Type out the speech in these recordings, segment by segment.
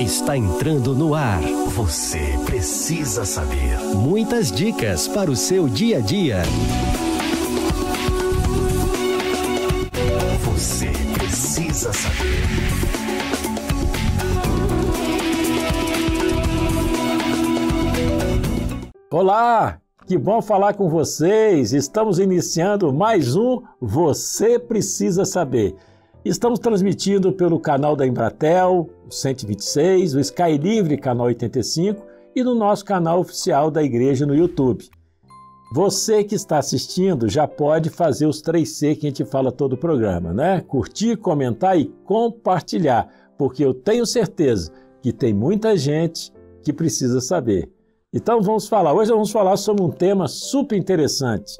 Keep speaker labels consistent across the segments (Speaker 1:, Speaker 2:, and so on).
Speaker 1: Está entrando no ar. Você precisa saber. Muitas dicas para o seu dia a dia. Você precisa saber.
Speaker 2: Olá, que bom falar com vocês. Estamos iniciando mais um Você Precisa Saber. Estamos transmitindo pelo canal da Embratel, o 126, o Sky Livre, canal 85, e no nosso canal oficial da igreja no YouTube. Você que está assistindo já pode fazer os 3C que a gente fala todo o programa, né? Curtir, comentar e compartilhar, porque eu tenho certeza que tem muita gente que precisa saber. Então hoje vamos falar sobre um tema super interessante,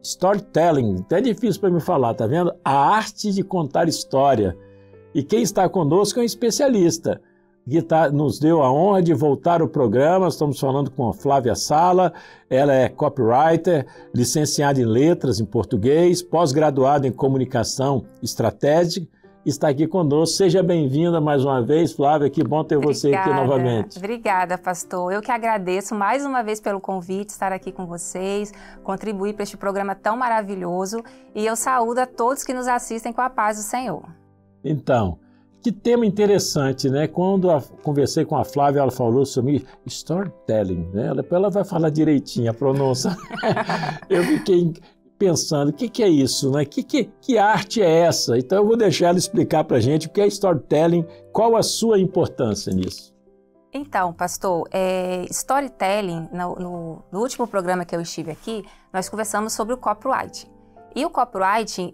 Speaker 2: Storytelling. É difícil para me falar, tá vendo? A arte de contar história. E quem está conosco é um especialista, que nos deu a honra de voltar ao programa. Estamos falando com a Flávia Sala. Ela é copywriter, licenciada em letras em português, pós-graduada em comunicação estratégica. Está aqui conosco. Seja bem-vinda mais uma vez, Flávia. Que bom ter você aqui novamente.
Speaker 3: Obrigada, pastor. Eu que agradeço mais uma vez pelo convite, estar aqui com vocês, contribuir para este programa tão maravilhoso. E eu saúdo a todos que nos assistem com a paz do Senhor.
Speaker 2: Então, que tema interessante, né? Quando conversei com a Flávia, ela falou sobre storytelling, né? Ela vai falar direitinho a pronúncia. Eu fiquei pensando, o que é isso, né? Que arte é essa? Então eu vou deixar ela explicar para a gente o que é storytelling, qual a sua importância nisso.
Speaker 3: Então, pastor, storytelling, no último programa que eu estive aqui, nós conversamos sobre o copywriting. E o copywriting,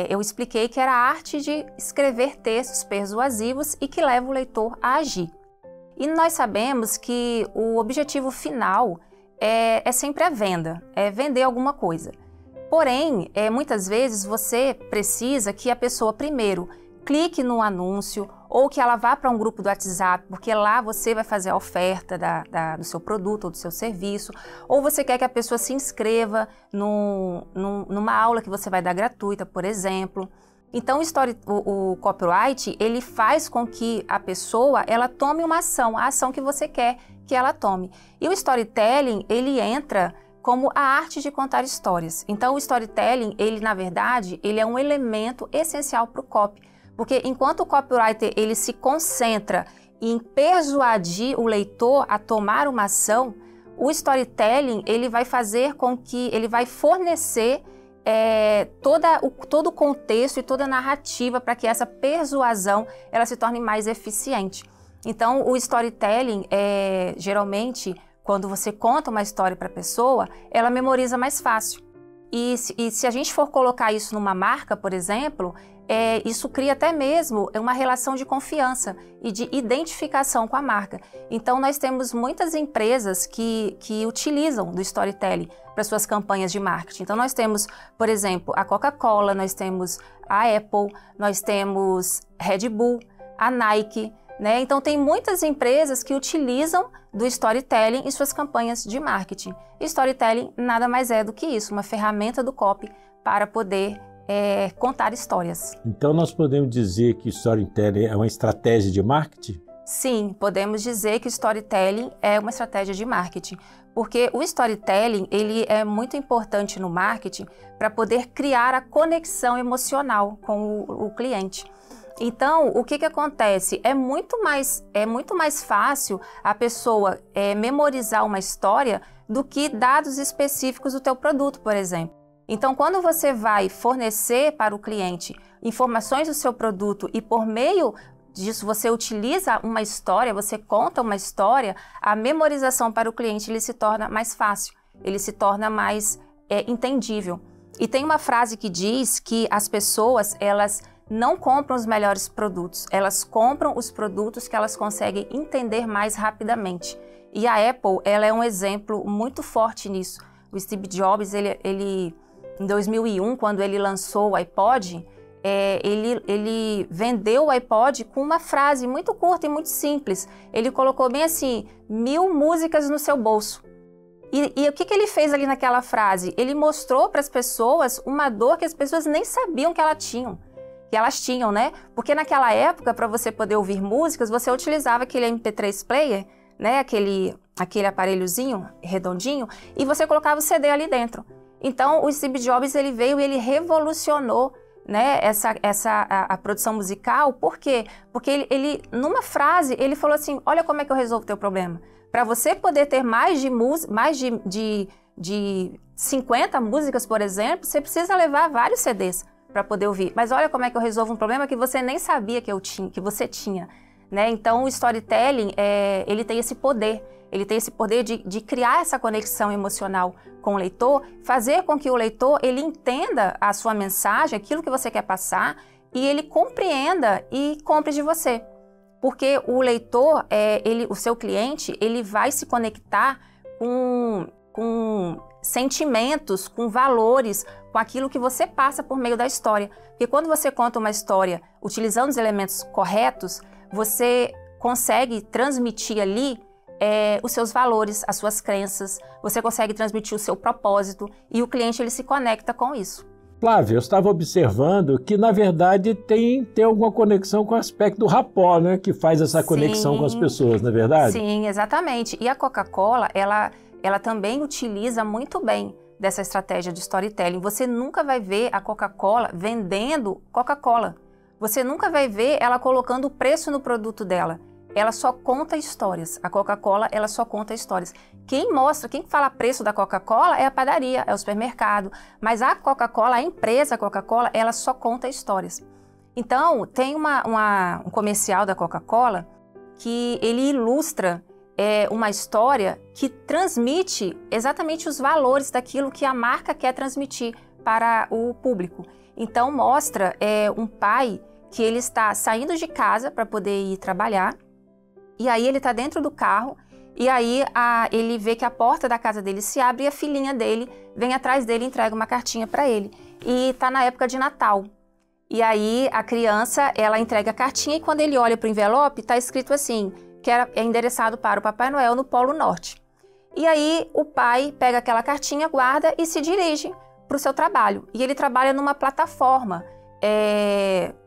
Speaker 3: eu expliquei que era a arte de escrever textos persuasivos e que leva o leitor a agir. E nós sabemos que o objetivo final é sempre a venda, é vender alguma coisa. Porém, muitas vezes você precisa que a pessoa primeiro clique no anúncio ou que ela vá para um grupo do WhatsApp, porque lá você vai fazer a oferta do seu produto ou do seu serviço, ou você quer que a pessoa se inscreva numa aula que você vai dar gratuita, por exemplo. Então, o copyright, ele faz com que a pessoa ela tome uma ação, a ação que você quer que ela tome. E o storytelling, ele entra como a arte de contar histórias. Então, o storytelling, ele, na verdade, ele é um elemento essencial para o copy. Porque enquanto o copywriter, ele se concentra em persuadir o leitor a tomar uma ação, o storytelling, ele vai fazer com que, ele vai fornecer todo o contexto e toda a narrativa para que essa persuasão, ela se torne mais eficiente. Então, o storytelling, geralmente, quando você conta uma história para a pessoa, ela memoriza mais fácil. E se a gente for colocar isso numa marca, por exemplo, isso cria até mesmo uma relação de confiança e de identificação com a marca. Então, nós temos muitas empresas que utilizam do storytelling para suas campanhas de marketing. Então, nós temos, por exemplo, a Coca-Cola, nós temos a Apple, nós temos Red Bull, a Nike, né? Então, tem muitas empresas que utilizam do storytelling em suas campanhas de marketing. E storytelling nada mais é do que isso, uma ferramenta do copy para poder contar histórias.
Speaker 2: Então, nós podemos dizer que storytelling é uma estratégia de marketing?
Speaker 3: Sim, podemos dizer que o storytelling é uma estratégia de marketing, porque o storytelling ele é muito importante no marketing para poder criar a conexão emocional com o cliente. Então, o que acontece? É muito mais fácil a pessoa memorizar uma história do que dados específicos do teu produto, por exemplo. Então, quando você vai fornecer para o cliente informações do seu produto e por meio disso você utiliza uma história, você conta uma história, a memorização para o cliente ele se torna mais fácil, ele se torna mais entendível. E tem uma frase que diz que as pessoas, elas não compram os melhores produtos, elas compram os produtos que elas conseguem entender mais rapidamente. E a Apple, ela é um exemplo muito forte nisso. O Steve Jobs, ele em 2001, quando ele lançou o iPod, ele vendeu o iPod com uma frase muito curta e muito simples. Ele colocou bem assim, 1000 músicas no seu bolso. E o que ele fez ali naquela frase? Ele mostrou para as pessoas uma dor que as pessoas nem sabiam que elas tinham. que elas tinham, né? Porque naquela época, para você poder ouvir músicas, você utilizava aquele MP3 player, né? Aquele aparelhozinho redondinho, e você colocava o CD ali dentro. Então, o Steve Jobs, ele veio e ele revolucionou, né, a produção musical. Por quê? Porque ele, numa frase, ele falou assim, olha como é que eu resolvo o teu problema. Para você poder ter mais de 50 músicas, por exemplo, você precisa levar vários CDs para poder ouvir. Mas olha como é que eu resolvo um problema que você nem sabia que você tinha, né? Então, o storytelling, ele tem esse poder. Ele tem esse poder de criar essa conexão emocional com o leitor, fazer com que o leitor ele entenda a sua mensagem, aquilo que você quer passar, e ele compreenda e compre de você. Porque o leitor, o seu cliente, ele vai se conectar com sentimentos, com valores, com aquilo que você passa por meio da história. Porque quando você conta uma história utilizando os elementos corretos, você consegue transmitir ali os seus valores, as suas crenças, você consegue transmitir o seu propósito e o cliente ele se conecta com isso.
Speaker 2: Flávia, eu estava observando que, na verdade, tem alguma conexão com o aspecto do rapport, né? Que faz essa conexão com as pessoas, não é verdade?
Speaker 3: Sim, exatamente. E a Coca-Cola, ela também utiliza muito bem dessa estratégia de storytelling. Você nunca vai ver a Coca-Cola vendendo Coca-Cola. Você nunca vai ver ela colocando o preço no produto dela. Ela só conta histórias. A Coca-Cola, ela só conta histórias. Quem fala preço da Coca-Cola é a padaria, é o supermercado. Mas a Coca-Cola, a empresa Coca-Cola, ela só conta histórias. Então, tem um comercial da Coca-Cola que ele ilustra uma história que transmite exatamente os valores daquilo que a marca quer transmitir para o público. Então, mostra um pai que ele está saindo de casa para poder ir trabalhar. E aí ele está dentro do carro, e aí ele vê que a porta da casa dele se abre e a filhinha dele vem atrás dele e entrega uma cartinha para ele. E está na época de Natal. E aí a criança, ela entrega a cartinha e quando ele olha para o envelope, está escrito assim, que é endereçado para o Papai Noel no Polo Norte. E aí o pai pega aquela cartinha, guarda e se dirige para o seu trabalho. E ele trabalha numa plataforma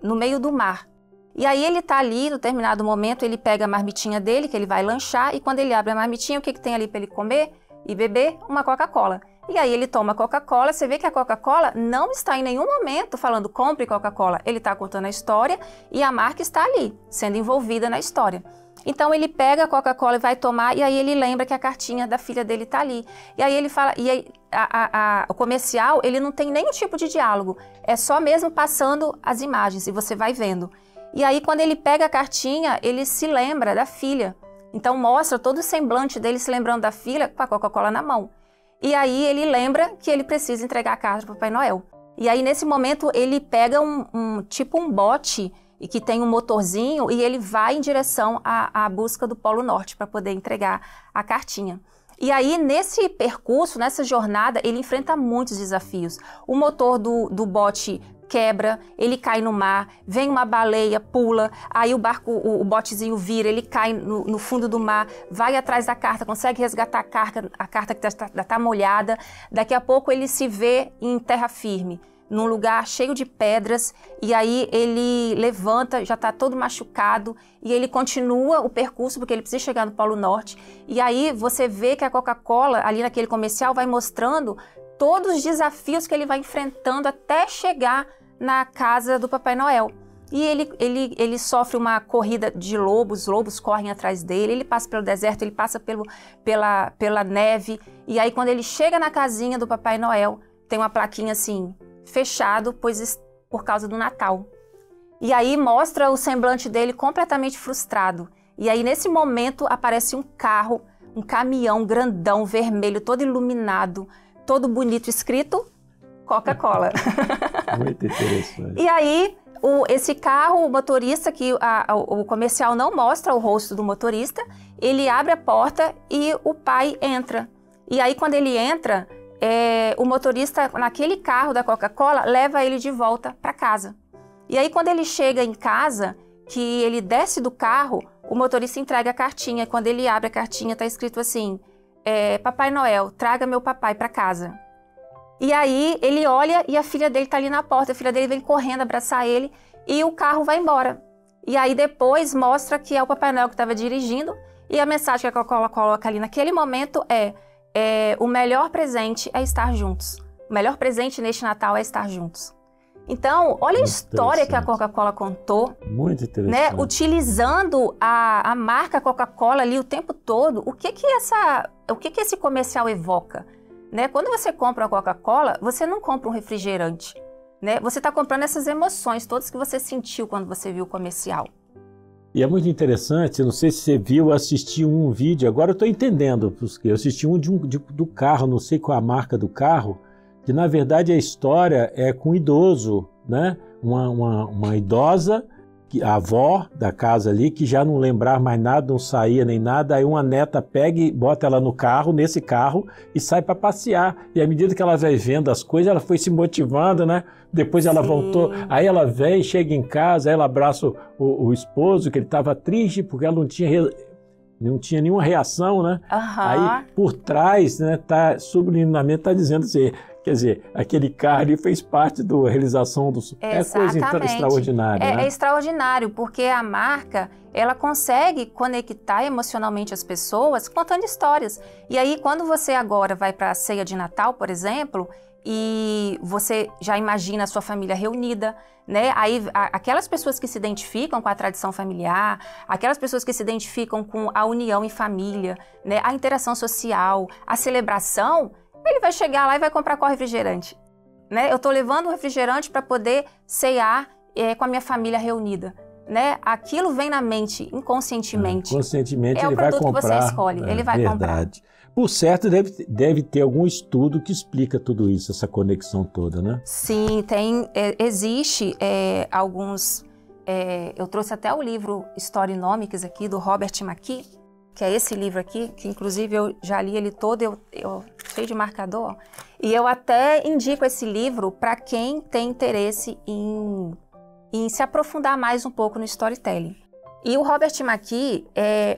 Speaker 3: no meio do mar. E aí ele tá ali, no determinado momento, ele pega a marmitinha dele, que ele vai lanchar, e quando ele abre a marmitinha, o que tem ali para ele comer e beber? Uma Coca-Cola. E aí ele toma Coca-Cola, você vê que a Coca-Cola não está em nenhum momento falando compre Coca-Cola. Ele está contando a história e a marca está ali, sendo envolvida na história. Então ele pega a Coca-Cola e vai tomar, e aí ele lembra que a cartinha da filha dele está ali. E aí ele fala, e aí o comercial, ele não tem nenhum tipo de diálogo, é só mesmo passando as imagens, e você vai vendo. E aí, quando ele pega a cartinha, ele se lembra da filha. Então, mostra todo o semblante dele se lembrando da filha com a Coca-Cola na mão. E aí, ele lembra que ele precisa entregar a carta para o Papai Noel. E aí, nesse momento, ele pega tipo um bote que tem um motorzinho e ele vai em direção à busca do Polo Norte para poder entregar a cartinha. E aí, nesse percurso, nessa jornada, ele enfrenta muitos desafios. O motor do bote quebra, ele cai no mar, vem uma baleia, pula, aí o botezinho vira, ele cai no fundo do mar, vai atrás da carta, consegue resgatar a carta que está molhada, daqui a pouco ele se vê em terra firme, num lugar cheio de pedras, e aí ele levanta, já está todo machucado, e ele continua o percurso, porque ele precisa chegar no Polo Norte, e aí você vê que a Coca-Cola, ali naquele comercial, vai mostrando todos os desafios que ele vai enfrentando até chegar na casa do Papai Noel. E ele sofre uma corrida de lobos, os lobos correm atrás dele, ele passa pelo deserto, ele passa pela neve, e aí quando ele chega na casinha do Papai Noel, tem uma plaquinha assim, fechado, por causa do Natal. E aí mostra o semblante dele completamente frustrado. E aí nesse momento aparece um carro, um caminhão grandão, vermelho, todo iluminado, todo bonito, escrito Coca-Cola.
Speaker 2: Muito interessante.
Speaker 3: E aí, esse carro, o motorista, que o comercial não mostra o rosto do motorista, ele abre a porta e o pai entra. E aí, quando ele entra, o motorista, naquele carro da Coca-Cola, leva ele de volta para casa. E aí, quando ele chega em casa, que ele desce do carro, o motorista entrega a cartinha. Quando ele abre a cartinha, está escrito assim, Papai Noel, traga meu papai para casa. E aí ele olha e a filha dele está ali na porta, a filha dele vem correndo abraçar ele e o carro vai embora. E aí depois mostra que é o Papai Noel que estava dirigindo, e a mensagem que a Coca-Cola coloca ali naquele momento é o melhor presente é estar juntos. O melhor presente neste Natal é estar juntos. Então, olha a história que a Coca-Cola contou.
Speaker 2: Muito interessante.
Speaker 3: Né? Utilizando a marca Coca-Cola ali o tempo todo. O que esse comercial evoca? Né? Quando você compra a Coca-Cola, você não compra um refrigerante. Né? Você está comprando essas emoções todas que você sentiu quando você viu o comercial.
Speaker 2: E é muito interessante, não sei se você viu, eu assisti um vídeo, agora eu estou entendendo, porque eu assisti do carro, não sei qual a marca do carro, que na verdade a história é com um idoso, né? Uma idosa, a avó da casa ali, que já não lembrava mais nada, não saía nem nada, aí uma neta pega e bota ela no carro, nesse carro, e sai para passear. E à medida que ela vai vendo as coisas, ela foi se motivando, né? Depois ela voltou, aí ela vem, chega em casa, aí ela abraça o esposo, que ele estava triste porque ela não tinha nenhuma reação, né? Aí por trás, né, subliminamente está dizendo assim, quer dizer, aquele carro ali fez parte da realização do... É coisa extraordinária.
Speaker 3: É extraordinário, porque a marca, ela consegue conectar emocionalmente as pessoas contando histórias. E aí, quando você agora vai para a ceia de Natal, por exemplo, e você já imagina a sua família reunida, né? Aí aquelas pessoas que se identificam com a tradição familiar, aquelas pessoas que se identificam com a união em família, né? A interação social, a celebração, ele vai chegar lá e vai comprar qual refrigerante, né? Eu estou levando o refrigerante para poder ceiar com a minha família reunida, né? Aquilo vem na mente inconscientemente.
Speaker 2: Conscientemente ele vai comprar. É o produto que você escolhe,
Speaker 3: ele vai comprar.
Speaker 2: Por certo, deve ter algum estudo que explica tudo isso, essa conexão toda, né?
Speaker 3: Sim, existe alguns... eu trouxe até o livro Storynomics aqui, do Robert McKee, que é esse livro aqui, que inclusive eu já li ele todo, eu cheio de marcador. E eu até indico esse livro para quem tem interesse em se aprofundar mais um pouco no storytelling. E o Robert McKee,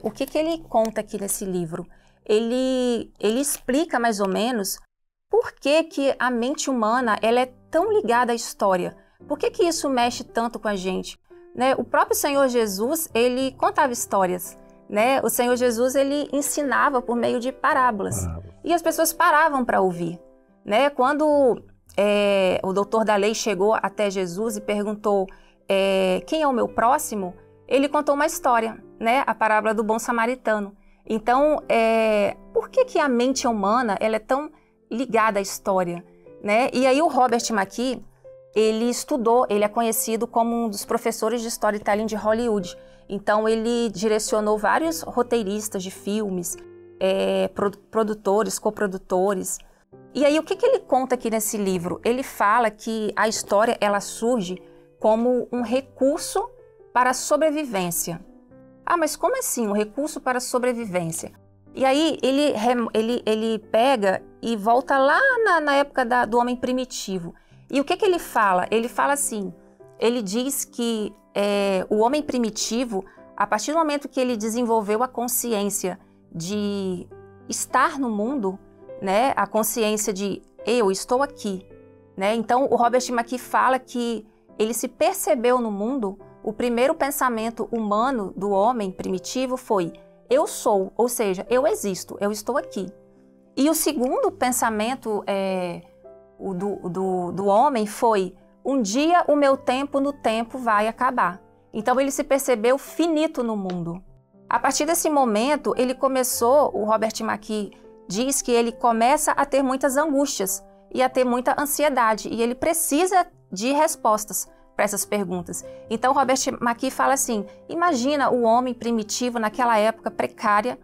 Speaker 3: o que ele conta aqui nesse livro? Ele explica mais ou menos por que a mente humana ela é tão ligada à história. Por que isso mexe tanto com a gente? Né? O próprio Senhor Jesus, ele contava histórias. Né? O Senhor Jesus, ele ensinava por meio de parábolas. E as pessoas paravam para ouvir. Né? Quando o doutor da lei chegou até Jesus e perguntou quem é o meu próximo, ele contou uma história, né? A parábola do bom samaritano. Então, por que a mente humana ela é tão ligada à história? Né? E aí o Robert McKee, ele estudou, ele é conhecido como um dos professores de storytelling de Hollywood. Então, ele direcionou vários roteiristas de filmes, produtores, coprodutores. E aí, o que ele conta aqui nesse livro? Ele fala que a história ela surge como um recurso para a sobrevivência. Ah, mas como assim um recurso para a sobrevivência? E aí ele pega e volta lá na época do homem primitivo. E o que ele fala? Ele fala assim, ele diz que o homem primitivo, a partir do momento que ele desenvolveu a consciência de estar no mundo, né, a consciência de eu estou aqui, né? Então o Robert McKee fala que ele se percebeu no mundo. O primeiro pensamento humano do homem primitivo foi eu sou, ou seja, eu existo, eu estou aqui. E o segundo pensamento do homem foi um dia o meu tempo no tempo vai acabar. Então ele se percebeu finito no mundo. A partir desse momento, ele começou, o Robert McKee diz que ele começa a ter muitas angústias e a ter muita ansiedade, e ele precisa de respostas para essas perguntas. Então, Robert McKee fala assim, imagina o homem primitivo naquela época precária,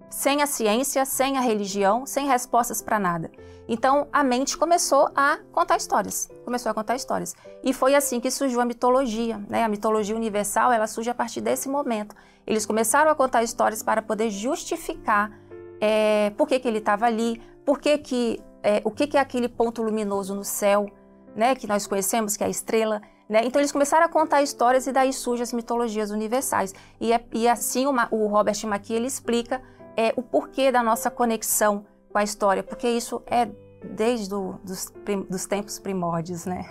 Speaker 3: sem a ciência, sem a religião, sem respostas para nada. Então, a mente começou a contar histórias. E foi assim que surgiu a mitologia, né? A mitologia universal, ela surge a partir desse momento. Eles começaram a contar histórias para poder justificar por que ele estava ali, o que é aquele ponto luminoso no céu, né? Que nós conhecemos, que é a estrela. Né? Então, eles começaram a contar histórias e daí surgem as mitologias universais. E assim o Robert McKee ele explica o porquê da nossa conexão com a história, porque isso é desde dos tempos primórdios, né?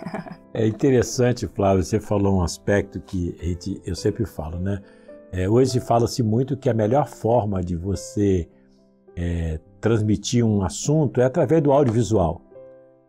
Speaker 2: É interessante, Flávio, você falou um aspecto que eu sempre falo, né? Hoje fala-se muito que a melhor forma de você transmitir um assunto é através do audiovisual.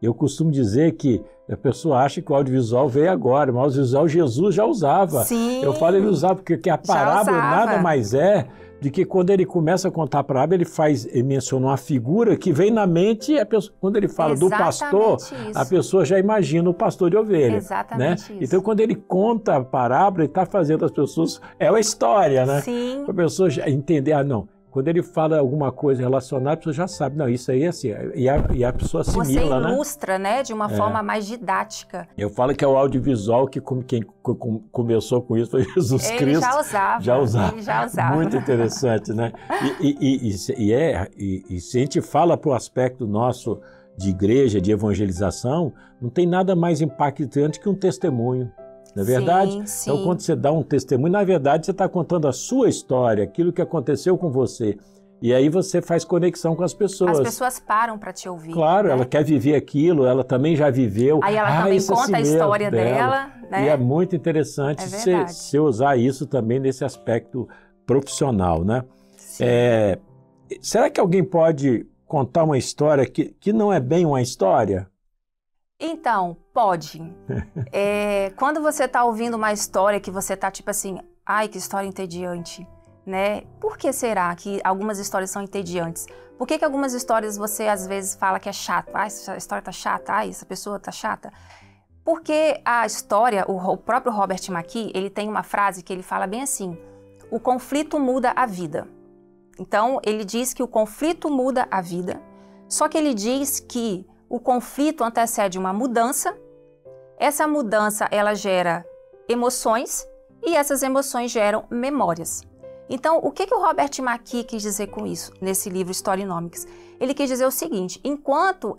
Speaker 2: Eu costumo dizer que a pessoa acha que o audiovisual veio agora, mas o audiovisual Jesus já usava.
Speaker 3: Sim,
Speaker 2: eu falo ele usava porque a parábola nada mais é de que quando ele começa a contar a parábola, ele menciona uma figura que vem na mente, quando ele fala do pastor, a pessoa já imagina o pastor de ovelha.
Speaker 3: Exatamente
Speaker 2: né?
Speaker 3: isso.
Speaker 2: Então, quando ele conta a parábola, ele está fazendo as pessoas... É uma história, né?
Speaker 3: Sim.
Speaker 2: Para a pessoa já entender, não... Quando ele fala alguma coisa relacionada, a pessoa já sabe, não, isso aí é assim, e a pessoa assimila,
Speaker 3: né? Você ilustra, né, de uma forma mais didática.
Speaker 2: Eu falo que é o audiovisual que quem começou com isso foi Jesus Cristo.
Speaker 3: Ele já usava. Ele já usava.
Speaker 2: Muito interessante, né? E se a gente fala para o aspecto nosso de igreja, de evangelização, não tem nada mais impactante que um testemunho. Não é verdade?
Speaker 3: Sim.
Speaker 2: Então, quando você dá um testemunho, na verdade, você está contando a sua história, aquilo que aconteceu com você. E aí você faz conexão com as pessoas.
Speaker 3: As pessoas param para te ouvir.
Speaker 2: Claro,
Speaker 3: né?
Speaker 2: Ela quer viver aquilo, ela também já viveu.
Speaker 3: Aí ela também conta a história dela. Né?
Speaker 2: E é muito interessante você usar isso também nesse aspecto profissional, né? Será que alguém pode contar uma história que não é bem uma história?
Speaker 3: Então, pode. Quando você está ouvindo uma história que você está tipo assim, ai, que história entediante, né? Por que será que algumas histórias são entediantes? Por que algumas histórias você às vezes fala que é chato? Ai, essa história tá chata, ai, essa pessoa tá chata. Porque a história, o próprio Robert McKee, ele tem uma frase que ele fala bem assim, o conflito muda a vida. Então, ele diz que o conflito muda a vida, só que ele diz que o conflito antecede uma mudança, essa mudança ela gera emoções e essas emoções geram memórias. Então, o que o Robert McKee quis dizer com isso, nesse livro Storynomics? Ele quis dizer o seguinte, enquanto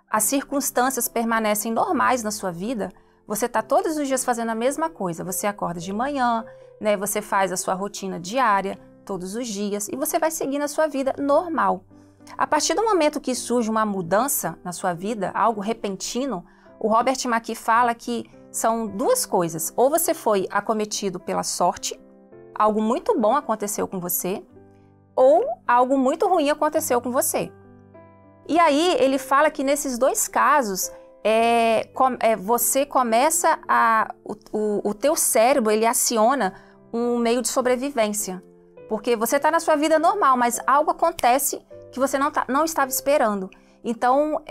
Speaker 3: as circunstâncias permanecem normais na sua vida, você está todos os dias fazendo a mesma coisa, você acorda de manhã, né, você faz a sua rotina diária, todos os dias, e você vai seguindo a sua vida normal. A partir do momento que surge uma mudança na sua vida, algo repentino, o Robert McKee fala que são duas coisas. Ou você foi acometido pela sorte, algo muito bom aconteceu com você, ou algo muito ruim aconteceu com você. E aí ele fala que nesses dois casos, você começa o teu cérebro, ele aciona um meio de sobrevivência. Porque você está na sua vida normal, mas algo acontece que você não estava esperando. Então,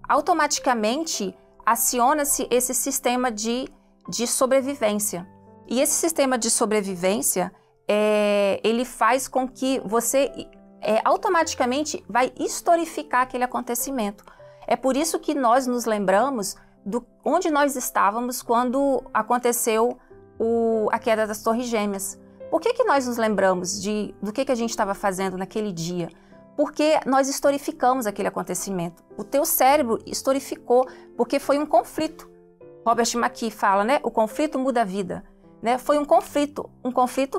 Speaker 3: automaticamente, aciona-se esse sistema de sobrevivência. E esse sistema de sobrevivência, ele faz com que você automaticamente vai historificar aquele acontecimento. É por isso que nós nos lembramos onde nós estávamos quando aconteceu a queda das Torres Gêmeas. Por que nós nos lembramos do que a gente estava fazendo naquele dia? Porque nós historificamos aquele acontecimento. O teu cérebro historificou, porque foi um conflito. Robert McKee fala, né? O conflito muda a vida. Né? Foi um conflito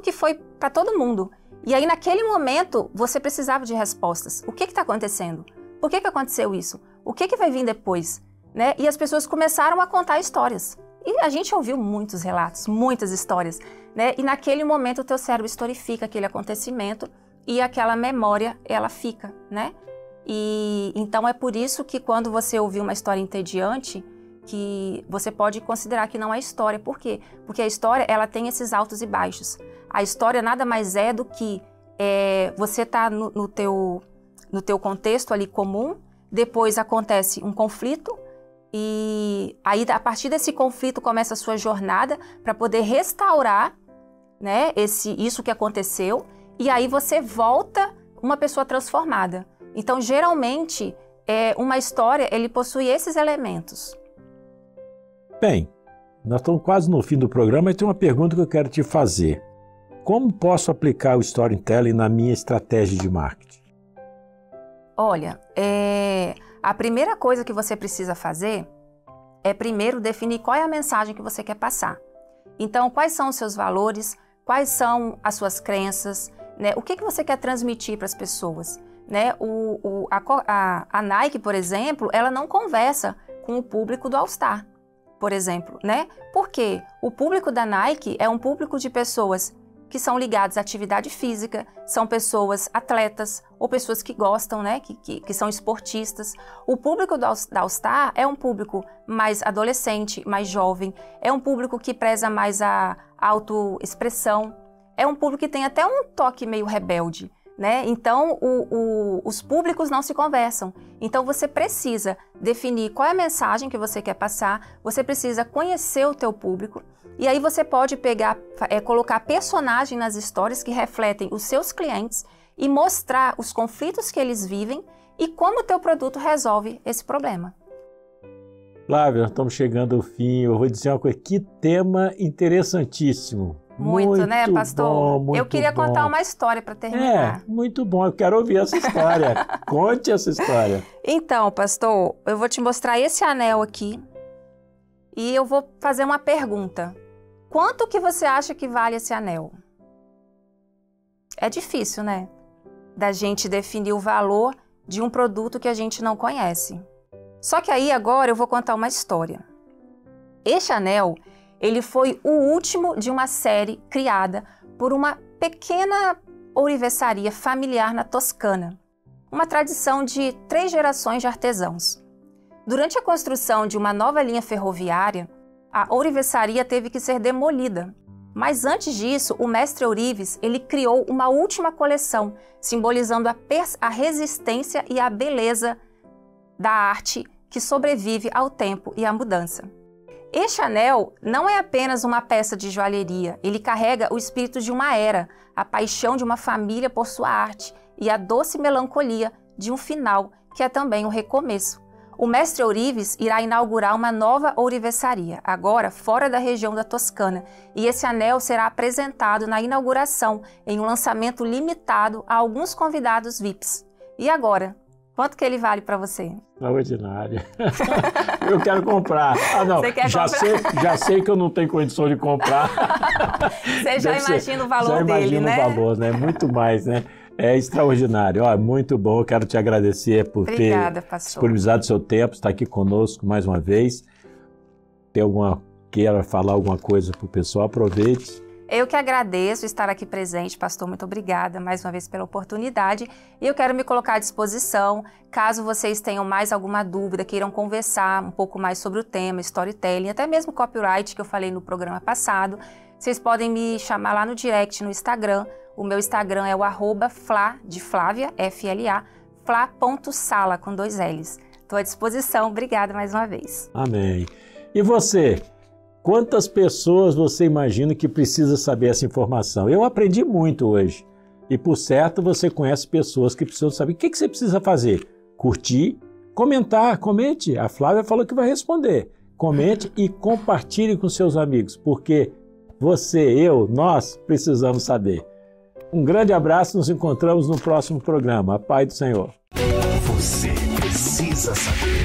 Speaker 3: que foi para todo mundo. E aí, naquele momento, você precisava de respostas. O que está acontecendo? Por que aconteceu isso? O que vai vir depois? Né? E as pessoas começaram a contar histórias. E a gente ouviu muitos relatos, muitas histórias. Né? E naquele momento, o teu cérebro historifica aquele acontecimento e aquela memória, ela fica, né? E então é por isso que quando você ouvir uma história entediante, que você pode considerar que não é história. Por quê? Porque a história, ela tem esses altos e baixos. A história nada mais é do que você tá no teu contexto ali comum, depois acontece um conflito, e aí a partir desse conflito começa a sua jornada para poder restaurar, né, isso que aconteceu, e aí você volta uma pessoa transformada. Então, geralmente, uma história, ele possui esses elementos.
Speaker 2: Bem, nós estamos quase no fim do programa e tem uma pergunta que eu quero te fazer. Como posso aplicar o storytelling na minha estratégia de marketing?
Speaker 3: Olha, a primeira coisa que você precisa fazer é primeiro definir qual é a mensagem que você quer passar. Então, quais são os seus valores, quais são as suas crenças, né? O que você quer transmitir para as pessoas? né? A Nike, por exemplo, ela não conversa com o público do All Star, por exemplo, né? Porque o público da Nike é um público de pessoas que são ligadas à atividade física, são pessoas atletas ou pessoas que gostam, né? Que são esportistas. O público da All Star é um público mais adolescente, mais jovem, é um público que preza mais a autoexpressão, é um público que tem até um toque meio rebelde, né? Então, os públicos não se conversam. Então, você precisa definir qual é a mensagem que você quer passar, você precisa conhecer o teu público, e aí você pode colocar personagens nas histórias que refletem os seus clientes e mostrar os conflitos que eles vivem e como o teu produto resolve esse problema.
Speaker 2: Flávia, estamos chegando ao fim. Eu vou dizer uma coisa, que tema interessantíssimo.
Speaker 3: Muito, né, pastor?
Speaker 2: Bom, muito
Speaker 3: eu queria
Speaker 2: bom.
Speaker 3: Contar uma história para terminar.
Speaker 2: Muito bom. Eu quero ouvir essa história. Conte essa história.
Speaker 3: Então, pastor, eu vou te mostrar esse anel aqui e eu vou fazer uma pergunta. Quanto que você acha que vale esse anel? É difícil, né? Da gente definir o valor de um produto que a gente não conhece. Só que aí agora eu vou contar uma história. Este anel, ele foi o último de uma série criada por uma pequena ourivesaria familiar na Toscana. Uma tradição de 3 gerações de artesãos. Durante a construção de uma nova linha ferroviária, a ourivesaria teve que ser demolida. Mas antes disso, o mestre Ourives, ele criou uma última coleção, simbolizando a resistência e a beleza da arte que sobrevive ao tempo e à mudança. Este anel não é apenas uma peça de joalheria, ele carrega o espírito de uma era, a paixão de uma família por sua arte e a doce melancolia de um final, que é também um recomeço. O mestre Ourives irá inaugurar uma nova ourivesaria, agora fora da região da Toscana, e esse anel será apresentado na inauguração em um lançamento limitado a alguns convidados VIPs. E agora, quanto que ele vale para você?
Speaker 2: Extraordinário. Eu quero comprar. Ah, não,
Speaker 3: você quer
Speaker 2: já sei que eu não tenho condição de comprar.
Speaker 3: Você já imagina o valor dele, né?
Speaker 2: Já imagina o valor, né? Muito mais, né? É extraordinário. Ó, muito bom. Eu quero te agradecer por
Speaker 3: Obrigada,
Speaker 2: ter
Speaker 3: pastor.
Speaker 2: disponibilizado o seu tempo, estar aqui conosco mais uma vez. Queira falar alguma coisa para o pessoal, aproveite.
Speaker 3: Eu que agradeço estar aqui presente, pastor, muito obrigada mais uma vez pela oportunidade. E eu quero me colocar à disposição, caso vocês tenham mais alguma dúvida, queiram conversar um pouco mais sobre o tema, storytelling, até mesmo copyright, que eu falei no programa passado. Vocês podem me chamar lá no direct, no Instagram. O meu Instagram é o @fla, de Flávia, F-L-A, fla.sala, com 2 L's. Estou à disposição, obrigada mais uma vez.
Speaker 2: Amém. E você? Quantas pessoas você imagina que precisa saber essa informação? Eu aprendi muito hoje. E por certo, você conhece pessoas que precisam saber. O que você precisa fazer? Curtir, comentar, comente. A Flávia falou que vai responder. Comente e compartilhe com seus amigos, porque você, nós precisamos saber. Um grande abraço, nos encontramos no próximo programa. A paz do Senhor.
Speaker 1: Você precisa saber.